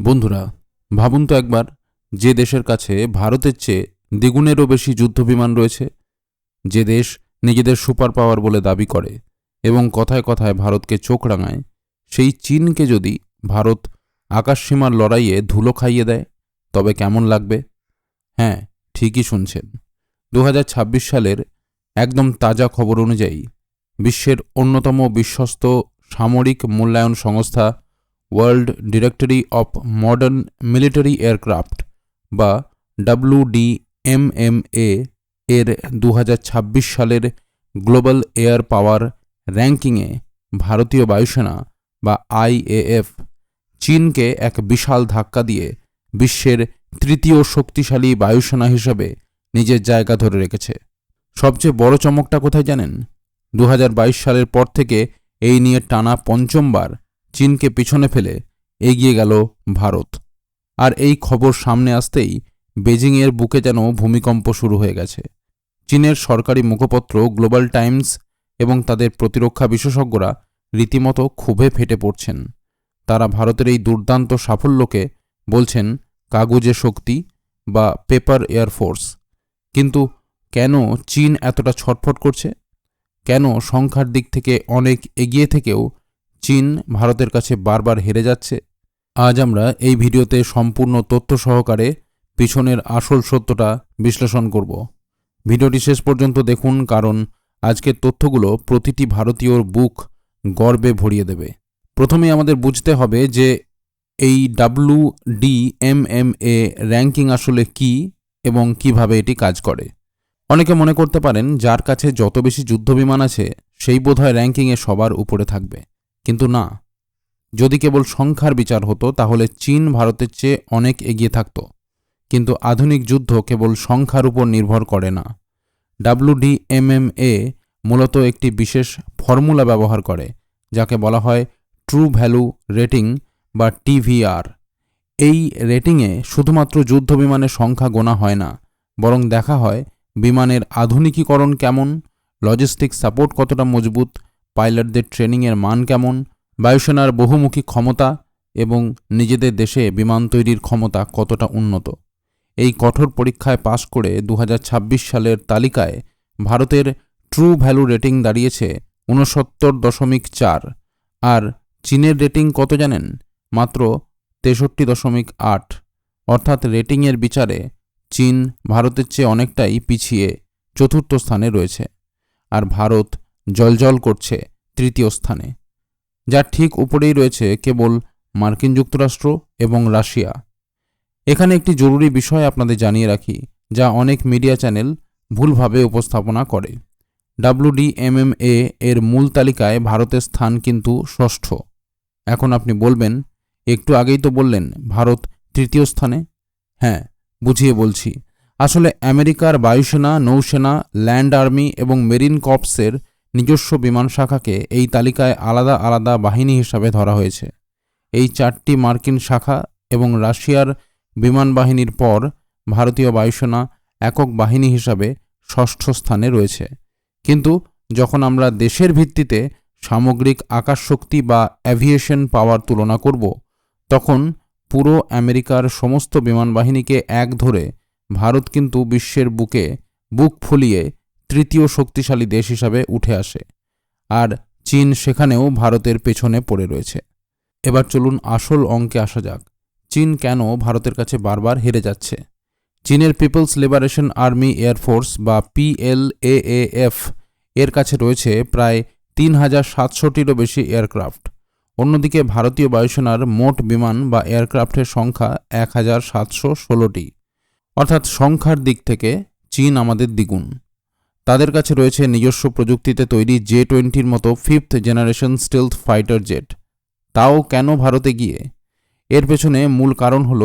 বন্ধুরা, ভাবুন তো একবার, যে দেশের কাছে ভারতের চেয়ে দ্বিগুণেরও বেশি যুদ্ধবিমান রয়েছে, যে দেশ নিজেদের সুপার পাওয়ার বলে দাবি করে এবং কথায় কথায় ভারতকে চোখ রাঙায়, সেই চীনকে যদি ভারত আকাশসীমার লড়াইয়ে ধুলো খাইয়ে দেয়, তবে কেমন লাগবে? হ্যাঁ, ঠিকই শুনছেন। 2026 সালের একদম তাজা খবর অনুযায়ী বিশ্বের অন্যতম বিশ্বস্ত সামরিক মূল্যায়ন সংস্থা world directory of modern military aircraft বা WDMMA এর 2026 সালের গ্লোবাল এয়ার পাওয়ার র্যাঙ্কিংয়ে ভারতীয় বায়ুসেনা বা IAF চীনকে এক বিশাল ধাক্কা দিয়ে বিশ্বের তৃতীয় শক্তিশালী বায়ুসেনা হিসেবে নিজের জায়গা ধরে রেখেছে। সবচেয়ে বড় চমকটা কোথায় জানেন? 2022 সালের পর থেকে এই নিয়ে টানা পঞ্চমবার চীনকে পিছনে ফেলে এগিয়ে গেল ভারত। আর এই খবর সামনে আসতেই বেজিংয়ের বুকে যেন ভূমিকম্প শুরু হয়ে গেছে। চীনের সরকারি মুখপত্র গ্লোবাল টাইমস এবং তাদের প্রতিরক্ষা বিশেষজ্ঞরা রীতিমতো ক্ষোভে ফেটে পড়ছেন। তারা ভারতের এই দুর্দান্ত সাফল্যকে বলছেন কাগুজে শক্তি বা পেপার এয়ারফোর্স। কিন্তু কেন চীন এতটা ছটফট করছে? কেন সংখ্যার দিক থেকে অনেক এগিয়ে থেকেও চীন ভারতের কাছে বারবার হেরে যাচ্ছে? আজ আমরা এই ভিডিওতে সম্পূর্ণ তথ্য সহকারে পিছনের আসল সত্যটা বিশ্লেষণ করব। ভিডিওটি শেষ পর্যন্ত দেখুন, কারণ আজকের তথ্যগুলো প্রতিটি ভারতীয়র বুক গর্বে ভরিয়ে দেবে। প্রথমেই আমাদের বুঝতে হবে যে এই WDMMA র্যাঙ্কিং আসলে কি এবং কিভাবে এটি কাজ করে। অনেকে মনে করতে পারেন যার কাছে যত বেশি যুদ্ধবিমান আছে সেই বোধহয় র্যাঙ্কিংয়ে সবার উপরে থাকবে, কিন্তু না। যদি কেবল সংখ্যার বিচার হতো তাহলে চীন ভারতের চেয়ে অনেক এগিয়ে থাকত। কিন্তু আধুনিক যুদ্ধ কেবল সংখ্যার উপর নির্ভর করে না। WDMMA মূলত একটি বিশেষ ফর্মুলা ব্যবহার করে, যাকে বলা হয় ট্রু ভ্যালু রেটিং বা TVR। এই রেটিংয়ে শুধুমাত্র যুদ্ধবিমানের সংখ্যা গোনা হয় না, বরং দেখা হয় বিমানের আধুনিকীকরণ কেমন, লজিস্টিক সাপোর্ট কতটা মজবুত, পাইলটদের ট্রেনিংয়ের মান কেমন, বায়ুসেনার বহুমুখী ক্ষমতা এবং নিজেদের দেশে বিমান তৈরির ক্ষমতা কতটা উন্নত। এই কঠোর পরীক্ষায় পাশ করে 2026 সালের তালিকায় ভারতের ট্রু ভ্যালু রেটিং দাঁড়িয়েছে 69.4। আর চীনের রেটিং কত জানেন? মাত্র 63.8। অর্থাৎ রেটিংয়ের বিচারে চীন ভারতের চেয়ে অনেকটাই পিছিয়ে চতুর্থ স্থানে রয়েছে, আর ভারত জ্বলজ্বল করছে তৃতীয় স্থানে, যার ঠিক উপরেই রয়েছে কেবল মার্কিন যুক্তরাষ্ট্র এবং রাশিয়া। এখানে একটি জরুরি বিষয় আপনাদের জানিয়ে রাখি, যা অনেক মিডিয়া চ্যানেল ভুলভাবে উপস্থাপনা করে। WDMMA এর মূল তালিকায় ভারতের স্থান কিন্তু ষষ্ঠ। এখন আপনি বলবেন, একটু আগেই তো বললেন ভারত তৃতীয় স্থানে। হ্যাঁ, বুঝিয়ে বলছি। আসলে আমেরিকার বায়ুসেনা, নৌসেনা, ল্যান্ড আর্মি এবং মেরিন কর্পসের নিজস্ব বিমান শাখাকে এই তালিকায় আলাদা আলাদা বাহিনী হিসাবে ধরা হয়েছে। এই 4টি মার্কিন শাখা এবং রাশিয়ার বিমান বাহিনীর পর ভারতীয় বায়ুসেনা একক বাহিনী হিসাবে ষষ্ঠ স্থানে রয়েছে। কিন্তু যখন আমরা দেশের ভিত্তিতে সামগ্রিক আকাশশক্তি বা অ্যাভিয়েশন পাওয়ার তুলনা করব, তখন পুরো আমেরিকার সমস্ত বিমান বাহিনীকে এক ধরে ভারত কিন্তু বিশ্বের বুকে বুক ফুলিয়ে তৃতীয় শক্তিশালী দেশ হিসাবে উঠে আসে। আর চীন সেখানেও ভারতের পেছনে পড়ে রয়েছে। এবার চলুন আসল অঙ্কে আসা যাক। চীন কেন ভারতের কাছে বারবার হেরে যাচ্ছে? চীনের পিপলস লিবারেশন আর্মি এয়ারফোর্স বা PLAAF এর কাছে রয়েছে প্রায় 3700টিরও বেশি এয়ারক্রাফট। অন্যদিকে ভারতীয় বায়ুসেনার মোট বিমান বা এয়ারক্রাফটের সংখ্যা 1716টি। অর্থাৎ সংখ্যার দিক থেকে চীন আমাদের দ্বিগুণ। তাদের কাছে রয়েছে নিজস্ব প্রযুক্তিতে তৈরি J-20 মতো 5th generation stealth fighter jet. তাও কেন ভারতে গিয়ে? এর পেছনে মূল কারণ হল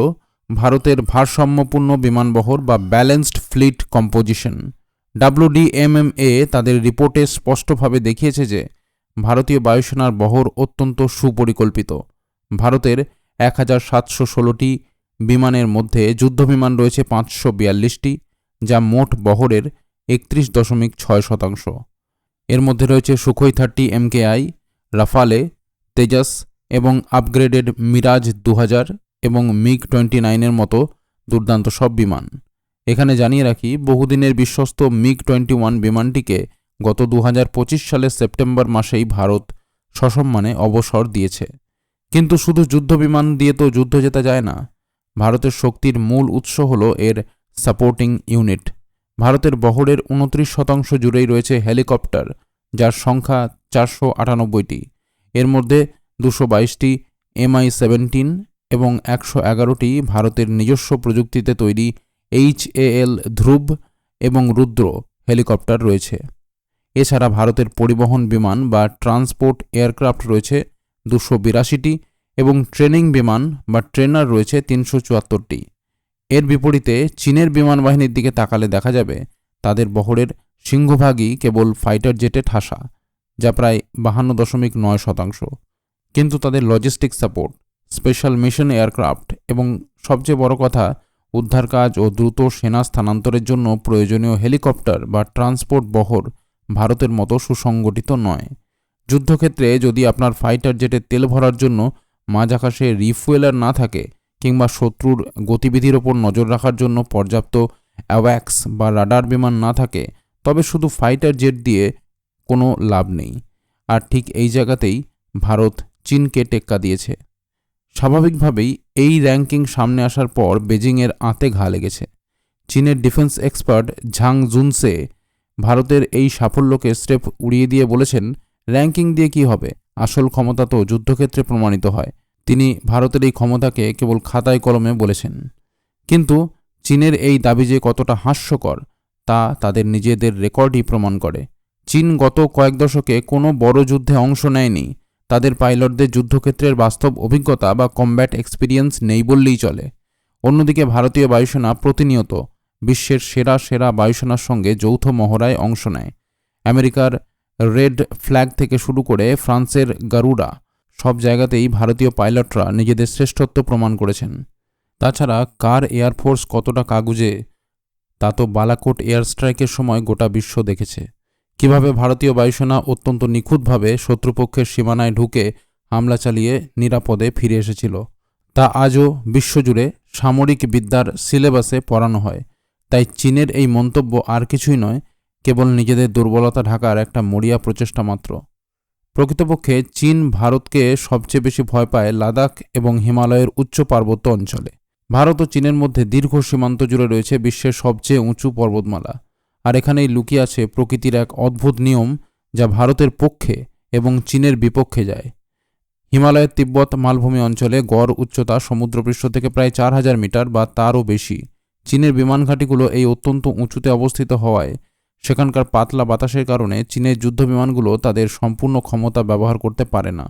ভারতের ভারসাম্যপূর্ণ বিমানবহর বা ব্যালেন্সড ফ্লিট কম্পোজিশন। WDMMA তাদের রিপোর্টে স্পষ্টভাবে দেখিয়েছে যে ভারতীয় বায়ুসেনার বহর অত্যন্ত সুপরিকল্পিত। ভারতের 1716টি বিমানের মধ্যে যুদ্ধবিমান রয়েছে 542টি, যা মোট বহরের 31.6%। এর মধ্যে রয়েছে সুখোই 30 MKI, রাফালে, তেজাস এবং আপগ্রেডেড মিরাজ 2000 এবং MiG-29 মতো দুর্দান্ত সব বিমান। এখানে জানিয়ে রাখি, বহুদিনের বিশ্বস্ত MiG-21 বিমানটিকে গত 2025 সালের সেপ্টেম্বর মাসেই ভারত সসম্মানে অবসর দিয়েছে। কিন্তু শুধু যুদ্ধ বিমান দিয়ে তো যুদ্ধ জেতা যায় না। ভারতের শক্তির মূল উৎস হল এর সাপোর্টিং ইউনিট। ভারতের বহরের 29% জুড়েই রয়েছে হেলিকপ্টার, যার সংখ্যা 498টি। এর মধ্যে 222টি Mi-17 এবং 111টি ভারতের নিজস্ব প্রযুক্তিতে তৈরি HAL ধ্রুব এবং রুদ্র হেলিকপ্টার রয়েছে। এছাড়া ভারতের পরিবহন বিমান বা ট্রান্সপোর্ট এয়ারক্রাফট রয়েছে 282টি এবং ট্রেনিং বিমান বা ট্রেনার রয়েছে 374টি। এর বিপরীতে চীনের বিমান বাহিনীর দিকে তাকালে দেখা যাবে তাদের বহরের সিংহভাগই কেবল ফাইটার জেটে ঠাসা, যা প্রায় 52.9%। কিন্তু তাদের logistic support, special mission aircraft এবং সবচেয়ে বড় কথা, উদ্ধার কাজ ও দ্রুত সেনা স্থানান্তরের জন্য প্রয়োজনীয় হেলিকপ্টার বা ট্রান্সপোর্ট বহর ভারতের মতো সুসংগঠিত নয়। যুদ্ধক্ষেত্রে যদি আপনার ফাইটার জেটে তেল ভরার জন্য মাঝ আকাশে রিফুয়েলার না থাকে কিংবা শত্রুর গতিবিধির ওপর নজর রাখার জন্য পর্যাপ্ত অ্যাওয়াক্স বা রাডার বিমান না থাকে, তবে শুধু ফাইটার জেট দিয়ে কোনো লাভ নেই। আর ঠিক এই জায়গাতেই ভারত চীনকে টেক্কা দিয়েছে। স্বাভাবিকভাবেই এই র্যাঙ্কিং সামনে আসার পর বেজিংয়ের আঁতে ঘা লেগেছে। চীনের ডিফেন্স এক্সপার্ট ঝাং জুনসে ভারতের এই সাফল্যকে স্রেফ উড়িয়ে দিয়ে বলেছেন, র্যাঙ্কিং দিয়ে কি হবে, আসল ক্ষমতা তো যুদ্ধক্ষেত্রে প্রমাণিত হয়। তিনি ভারতের এই ক্ষমতাকে কেবল খাতায় কলমে বলেছেন। কিন্তু চীনের এই দাবি যে কতটা হাস্যকর তা তাদের নিজেদের রেকর্ডই প্রমাণ করে। চীন গত কয়েক দশকে কোনো বড় যুদ্ধে অংশ নেয়নি। তাদের পাইলটদের যুদ্ধক্ষেত্রের বাস্তব অভিজ্ঞতা বা কমব্যাট এক্সপিরিয়েন্স নেই বললেই চলে। অন্যদিকে ভারতীয় বায়ুসেনা প্রতিনিয়ত বিশ্বের সেরা সেরা বায়ুসেনার সঙ্গে যৌথ মহড়ায় অংশ নেয়। আমেরিকার রেড ফ্ল্যাগ থেকে শুরু করে ফ্রান্সের গারুডা, সব জায়গাতেই ভারতীয় পাইলটরা নিজেদের শ্রেষ্ঠত্ব প্রমাণ করেছেন। তাছাড়া কার এয়ারফোর্স কতটা কাগুজে তা তো বালাকোট এয়ার স্ট্রাইকের সময় গোটা বিশ্ব দেখেছে। কিভাবে ভারতীয় বায়ুসেনা অত্যন্ত নিখুঁতভাবে শত্রুপক্ষের সীমানায় ঢুকে হামলা চালিয়ে নিরাপদে ফিরে এসেছিল, তা আজও বিশ্বজুড়ে সামরিক বিদ্যার সিলেবাসে পড়ানো হয়। তাই চীনের এই মন্তব্য আর কিছুই নয়, কেবল নিজেদের দুর্বলতা ঢাকার একটা মরিয়া প্রচেষ্টা মাত্র। প্রকৃতপক্ষে চীন ভারতকে সবচেয়ে বেশি ভয় পায় লাদাখ এবং হিমালয়ের উচ্চ পার্বত্য অঞ্চলে। ভারত ও চীনের মধ্যে দীর্ঘ সীমান্ত জুড়ে রয়েছে বিশ্বের সবচেয়ে উঁচু পর্বতমালা। আর এখানেই লুকিয়ে আছে প্রকৃতির এক অদ্ভুত নিয়ম, যা ভারতের পক্ষে এবং চীনের বিপক্ষে যায়। হিমালয়ের তিব্বত মালভূমি অঞ্চলে গড় উচ্চতা সমুদ্রপৃষ্ঠ থেকে প্রায় 4000 মিটার বা তারও বেশি। চীনের বিমান ঘাঁটিগুলো এই অত্যন্ত উঁচুতে অবস্থিত হওয়ায় সেখানকার পাতলা বাতাসের কারণে চীনের যুদ্ধবিমানগুলো তাদের সম্পূর্ণ ক্ষমতা ব্যবহার করতে পারে না।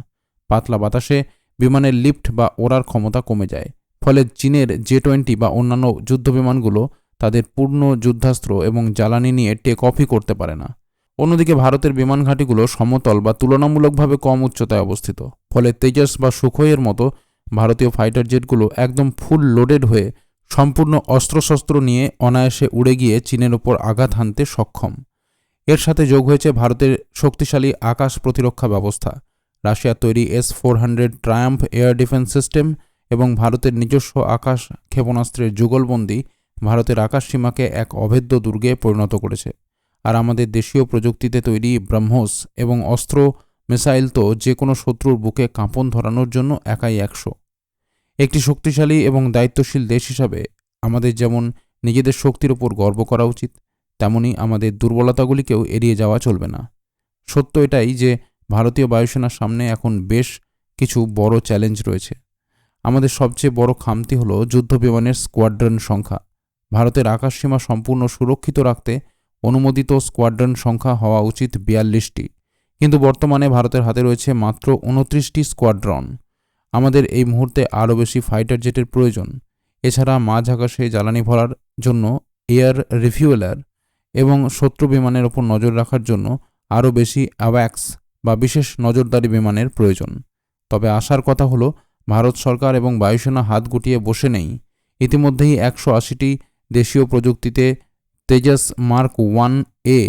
পাতলা বাতাসে বিমানের লিফট বা ওড়ার ক্ষমতা কমে যায়, ফলে চীনের J-20 বা অন্যান্য যুদ্ধবিমানগুলো তাদের পূর্ণ যুদ্ধাস্ত্র এবং জ্বালানি নিয়ে টেক অফই করতে পারে না। অন্যদিকে ভারতের বিমান ঘাঁটিগুলো সমতল বা তুলনামূলকভাবে কম উচ্চতায় অবস্থিত, ফলে তেজস বা সুখোইয়ের মতো ভারতীয় ফাইটার জেটগুলো একদম ফুল লোডেড হয়ে সম্পূর্ণ অস্ত্রশস্ত্র নিয়ে অনায়াসে উড়ে গিয়ে চীনের ওপর আঘাত হানতে সক্ষম। এর সাথে যোগ হয়েছে ভারতের শক্তিশালী আকাশ প্রতিরক্ষা ব্যবস্থা, রাশিয়ার তৈরি S-400 Triumf air defence system এবং ভারতের নিজস্ব আকাশ ক্ষেপণাস্ত্রের যুগলবন্দি ভারতের আকাশ সীমাকে এক অভেদ্য দুর্গে পরিণত করেছে। আর আমাদের দেশীয় প্রযুক্তিতে তৈরি ব্রহ্মোস এবং অস্ত্র মিসাইল তো যে কোনো শত্রুর বুকে কাঁপন ধরানোর জন্য একাই 100। একটি শক্তিশালী এবং দায়িত্বশীল দেশ হিসাবে আমাদের যেমন নিজেদের শক্তির ওপর গর্ব করা উচিত, তেমনি আমাদের দুর্বলতাগুলিকেও এড়িয়ে যাওয়া চলবে না। সত্য এটাই যে ভারতীয় বায়ুসেনার সামনে এখন বেশ কিছু বড় চ্যালেঞ্জ রয়েছে। আমাদের সবচেয়ে বড় খামতি হলো যুদ্ধবিমানের স্কোয়াড্রন সংখ্যা। ভারতের আকাশসীমা সম্পূর্ণ সুরক্ষিত রাখতে অনুমোদিত স্কোয়াড্রন সংখ্যা হওয়া উচিত 42টি, কিন্তু বর্তমানে ভারতের হাতে রয়েছে মাত্র 29টি স্কোয়াড্রন। আমাদের এই মুহূর্তে আরও বেশি ফাইটার জেটের প্রয়োজন। এছাড়া মাঝ আকাশে জ্বালানি ভরার জন্য এয়ার রিফিউয়েলার এবং শত্রু বিমানের ওপর নজর রাখার জন্য আরও বেশি অ্যাওয়াক্স বা বিশেষ নজরদারি বিমানের প্রয়োজন। তবে আশার কথা হলো, ভারত সরকার এবং বায়ুসেনা হাত গুটিয়ে বসে নেই। ইতিমধ্যেই 180টি দেশীয় প্রযুক্তিতে তেজস মার্ক 1A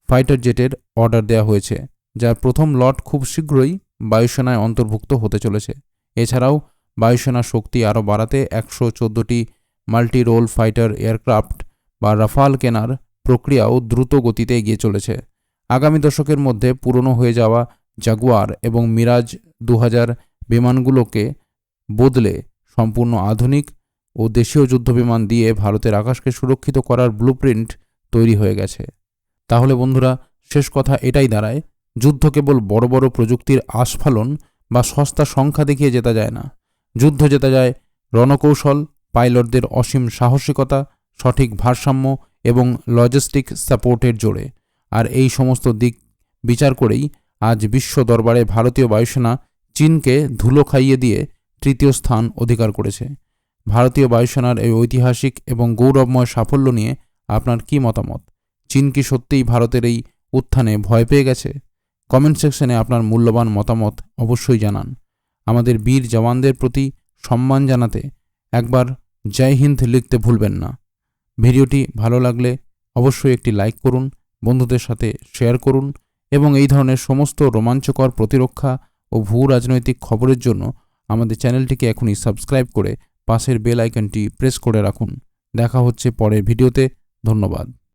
ফাইটার জেটের অর্ডার দেওয়া হয়েছে, যার প্রথম লট খুব শীঘ্রই বায়ুসেনায় অন্তর্ভুক্ত হতে চলেছে। এছাড়াও বায়ুসেনার শক্তি আরও বাড়াতে 114টি মাল্টি রোল ফাইটার এয়ারক্রাফট বা রাফাল কেনার প্রক্রিয়াও দ্রুত গতিতে এগিয়ে চলেছে। আগামী দশকের মধ্যে পুরনো হয়ে যাওয়া জাগুয়ার এবং মিরাজ 2000 বিমানগুলোকে বদলে সম্পূর্ণ আধুনিক ও দেশীয় যুদ্ধবিমান দিয়ে ভারতের আকাশকে সুরক্ষিত করার ব্লুপ্রিন্ট তৈরি হয়ে গেছে। তাহলে বন্ধুরা, শেষ কথা এটাই দাঁড়ায়, যুদ্ধ কেবল বড় বড় প্রযুক্তির আস্ফালন বা সস্তা সংখ্যা দেখিয়ে জেতা যায় না। যুদ্ধ জেতা যায় রণকৌশল, পাইলটদের অসীম সাহসিকতা, সঠিক ভারসাম্য এবং লজিস্টিক সাপোর্টের জোরে। আর এই সমস্ত দিক বিচার করেই আজ বিশ্ব দরবারে ভারতীয় বায়ুসেনা চীনকে ধুলো খাইয়ে দিয়ে তৃতীয় স্থান অধিকার করেছে। ভারতীয় বায়ুসেনার এই ঐতিহাসিক এবং গৌরবময় সাফল্য নিয়ে আপনার কী মতামত? চীন কি সত্যিই ভারতের এই উত্থানে ভয় পেয়ে গেছে? কমেন্ট সেকশনে আপনার মূল্যবান মতামত অবশ্যই জানান। আমাদের বীর জওয়ানদের প্রতি সম্মান জানাতে একবার জয় হিন্দ লিখতে ভুলবেন না। ভিডিওটি ভালো লাগলে অবশ্যই একটি লাইক করুন, বন্ধুদের সাথে শেয়ার করুন এবং এই ধরনের সমস্ত রোমাঞ্চকর প্রতিরক্ষা ও ভূ রাজনৈতিক খবরের জন্য আমাদের চ্যানেলটিকে এখনই সাবস্ক্রাইব করে পাশের বেল আইকনটি প্রেস করে রাখুন। দেখা হচ্ছে পরের ভিডিওতে। ধন্যবাদ।